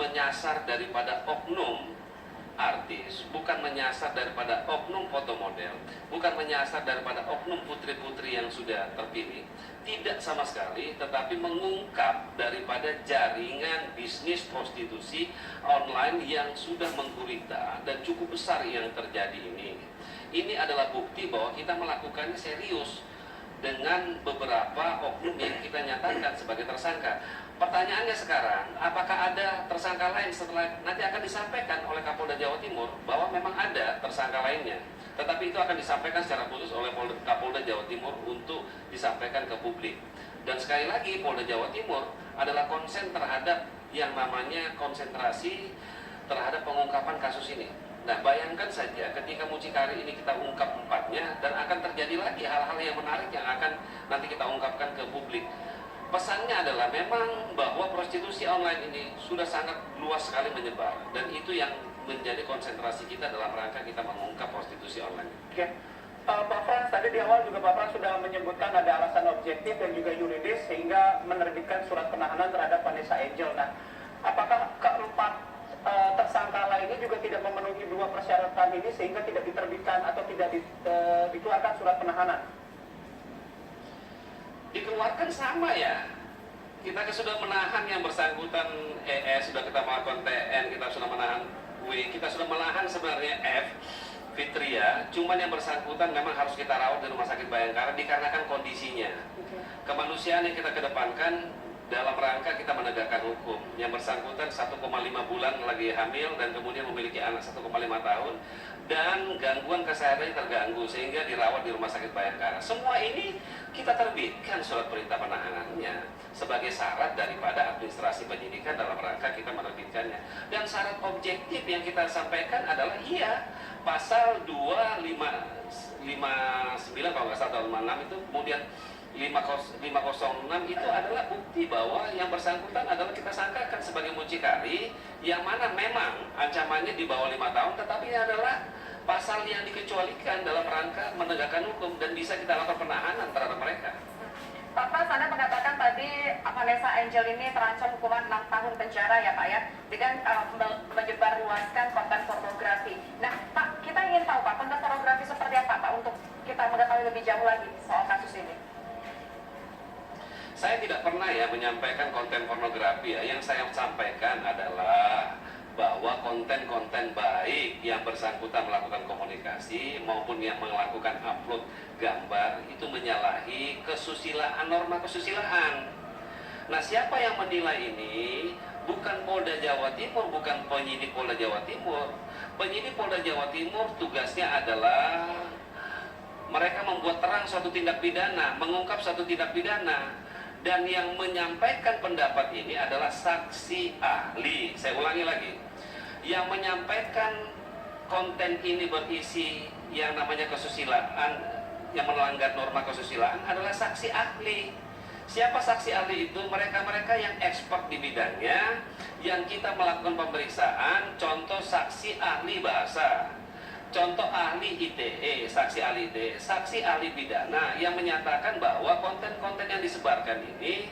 menyasar daripada oknum artis, bukan menyasar daripada oknum foto model, bukan menyasar daripada oknum putri-putri yang sudah terpilih, tidak sama sekali, tetapi mengungkap daripada jaringan bisnis prostitusi online yang sudah menggurita dan cukup besar yang terjadi ini. Ini adalah bukti bahwa kita melakukannya serius dengan beberapa oknum yang kita nyatakan sebagai tersangka. Pertanyaannya sekarang, apakah ada tersangka lain setelah nanti akan disampaikan oleh Kapolda Jawa Timur bahwa memang ada tersangka lainnya. Tetapi itu akan disampaikan secara khusus oleh Kapolda Jawa Timur untuk disampaikan ke publik. Dan sekali lagi, Polda Jawa Timur adalah konsen terhadap yang namanya konsentrasi terhadap pengungkapan kasus ini. Nah, bayangkan saja ketika mucikari ini kita ungkap empatnya, dan akan terjadi lagi hal-hal yang menarik yang akan nanti kita ungkapkan ke publik. Pesannya adalah memang bahwa prostitusi online ini sudah sangat luas sekali menyebar, dan itu yang menjadi konsentrasi kita dalam rangka kita mengungkap prostitusi online. Oke. Pak Frans, tadi di awal juga Pak Frans sudah menyebutkan ada alasan objektif dan juga yuridis sehingga menerbitkan surat penahanan terhadap Vanessa Angel. Nah, apakah keempat tersangka lainnya juga tidak memenuhi dua persyaratan ini sehingga tidak diterbitkan atau tidak dikeluarkan surat penahanan? Dikeluarkan sama ya. Kita sudah menahan yang bersangkutan sudah kita melakukan TN, kita sudah menahan W, kita sudah menahan sebenarnya F, Fitria, cuman yang bersangkutan memang harus kita rawat di Rumah Sakit Bayangkara dikarenakan kondisinya. Kemanusiaan yang kita kedepankan dalam rangka kita menegakkan hukum. Yang bersangkutan 1,5 bulan lagi hamil dan kemudian memiliki anak 1,5 tahun dan gangguan kesehatan terganggu sehingga dirawat di Rumah Sakit Bayangkara. Semua ini kita terbitkan surat perintah penahanannya sebagai syarat daripada administrasi penyidikan dalam rangka kita menerbitkannya. Dan syarat objektif yang kita sampaikan adalah pasal 259 kalau nggak salah, 56 itu, kemudian 506 itu adalah bukti bahwa yang bersangkutan adalah kita sangkakan sebagai mucikari yang mana memang ancamannya di bawah 5 tahun, tetapi ini adalah pasal yang dikecualikan dalam rangka menegakkan hukum dan bisa kita lakukan penahanan terhadap mereka. Pak Frans, Anda mengatakan tadi Vanessa Angel ini terancam hukuman 6 tahun penjara ya Pak ya, dengan menyebarluaskan konten pornografi. Nah Pak, kita ingin tahu Pak, konten pornografi seperti apa Pak untuk kita mengetahui lebih jauh lagi soal kasus ini. Saya tidak pernah menyampaikan konten pornografi ya. Yang saya sampaikan adalah bahwa konten-konten baik yang bersangkutan melakukan komunikasi maupun yang melakukan upload gambar itu menyalahi kesusilaan, norma kesusilaan. Nah, siapa yang menilai ini? Bukan Polda Jawa Timur, bukan penyidik Polda Jawa Timur. Penyidik Polda Jawa Timur tugasnya adalah mereka membuat terang suatu tindak pidana, mengungkap suatu tindak pidana. Dan yang menyampaikan pendapat ini adalah saksi ahli. Saya ulangi lagi, yang menyampaikan konten ini berisi yang namanya kesusilaan, yang melanggar norma kesusilaan adalah saksi ahli. Siapa saksi ahli itu? Mereka-mereka yang expert di bidangnya, yang kita melakukan pemeriksaan. Contoh saksi ahli bahasa, contoh ahli ITE, saksi ahli ITE, saksi ahli pidana yang menyatakan bahwa konten-konten yang disebarkan ini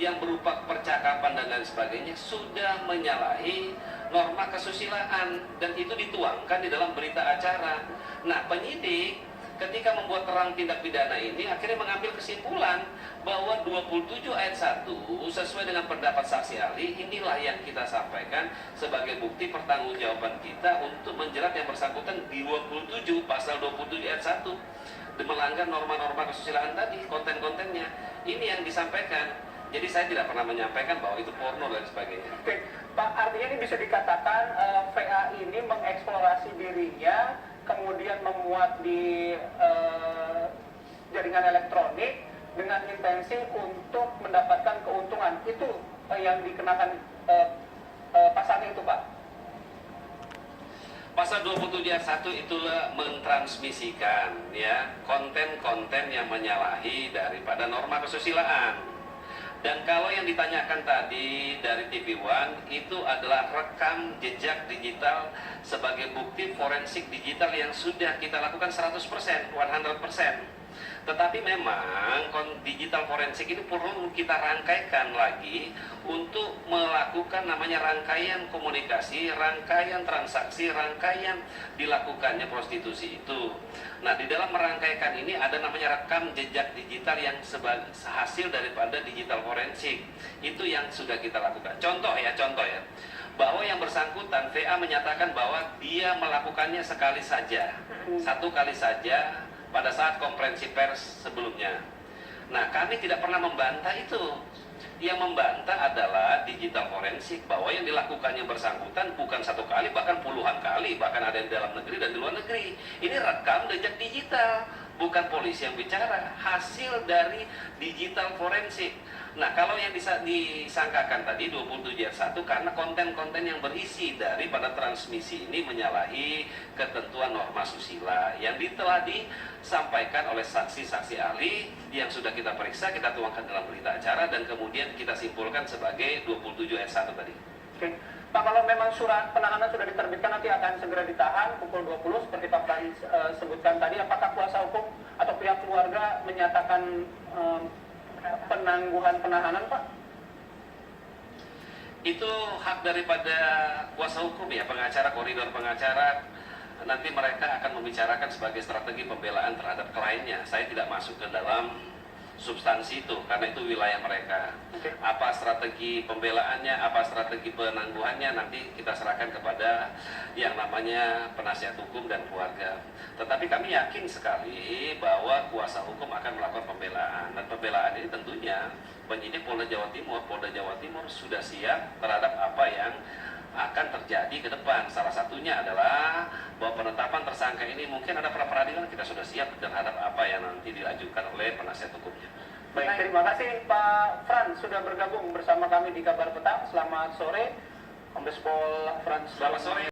yang berupa percakapan dan lain sebagainya sudah menyalahi norma kesusilaan dan itu dituangkan di dalam berita acara. Nah, penyidik ketika membuat terang tindak pidana ini akhirnya mengambil kesimpulan bahwa 27 ayat 1 sesuai dengan pendapat saksi ahli, inilah yang kita sampaikan sebagai bukti pertanggungjawaban kita untuk menjerat yang bersangkutan di 27 pasal 27 ayat 1 melanggar norma-norma kesusilaan tadi, konten-kontennya. Ini yang disampaikan. Jadi saya tidak pernah menyampaikan bahwa itu porno dan sebagainya. Oke, Pak, artinya ini bisa dikatakan VA ini mengeksplorasi dirinya, kemudian memuat di jaringan elektronik dengan intensi untuk mendapatkan keuntungan. Itu yang dikenakan pasalnya itu, Pak. Pasal 27 ayat 1 itulah mentransmisikan konten-konten yang menyalahi daripada norma kesusilaan. Dan kalau yang ditanyakan tadi dari TV One itu adalah rekam jejak digital sebagai bukti forensik digital yang sudah kita lakukan 100%, 100%. Tetapi memang digital forensik ini perlu kita rangkaikan lagi untuk melakukan namanya rangkaian komunikasi, rangkaian transaksi, rangkaian dilakukannya prostitusi itu. Nah, di dalam merangkaikan ini ada namanya rekam jejak digital yang hasil daripada digital forensik. Itu yang sudah kita lakukan. Contoh ya, bahwa yang bersangkutan VA menyatakan bahwa dia melakukannya sekali saja, satu kali saja pada saat konferensi pers sebelumnya. Nah, kami tidak pernah membantah itu. Yang membantah adalah digital forensik, bahwa yang dilakukannya bersangkutan bukan satu kali, bahkan puluhan kali, bahkan ada di dalam negeri dan di luar negeri. Ini rekam jejak digital, bukan polisi yang bicara, hasil dari digital forensik. Nah, kalau yang disangkakan tadi 27 ayat 1 karena konten-konten yang berisi daripada transmisi ini menyalahi ketentuan norma susila yang telah disampaikan oleh saksi-saksi ahli yang sudah kita periksa, kita tuangkan dalam berita acara dan kemudian kita simpulkan sebagai 27 ayat 1 tadi. Oke. Pak, kalau memang surat penahanan sudah diterbitkan nanti akan segera ditahan pukul 20 seperti Pak Fran sebutkan tadi, apakah kuasa hukum atau pihak keluarga menyatakan penangguhan penahanan, Pak? Itu hak daripada kuasa hukum ya, pengacara, koridor pengacara. Nanti mereka akan membicarakan sebagai strategi pembelaan terhadap kliennya. Saya tidak masuk ke dalam substansi itu, karena itu wilayah mereka. Oke. Apa strategi pembelaannya, apa strategi penangguhannya, nanti kita serahkan kepada yang namanya penasihat hukum dan keluarga. Tetapi kami yakin sekali bahwa kuasa hukum akan melakukan pembelaan. Dan pembelaan ini tentunya penyidik Polda Jawa Timur sudah siap terhadap apa yang akan terjadi ke depan. Salah satunya adalah bahwa penetapan tersangka ini mungkin ada pra-peradilan, kita sudah siap terhadap apa yang nanti diajukan oleh penasihat hukumnya. Baik, terima kasih Pak Fran sudah bergabung bersama kami di Kabar Petang. Selamat sore, Kombes Pol Frans. Selamat sore.